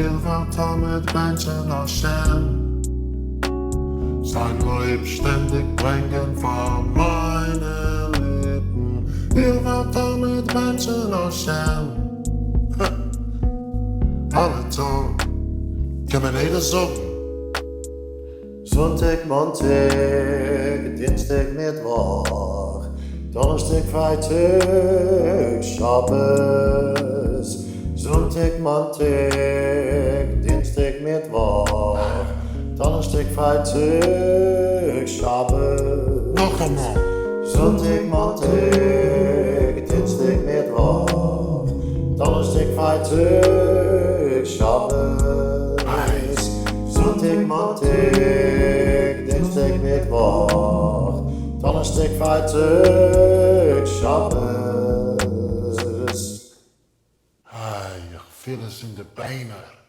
Ihr wart da mit Menschen aus Stern. Sein Leib ständig bringen vor meine Lippen. Ihr wart da mit Menschen aus Stern. Alle Tag, kann man nicht so. Sonntag, Montag, Dienstag, Mittwoch, Donnerstag, Freitag, Shabbos. Sonntag, Montag, Dienstag, Mittwoch, Donnerstag, Freitag, Shabbos. Noch einmal. Sonntag, Montag, Dienstag, Mittwoch, Donnerstag, Freitag, Shabbos. Sonntag, Montag, Dienstag, Mittwoch, Donnerstag, Freitag, Shabbos. Hey, ich fühle es in den Beinen.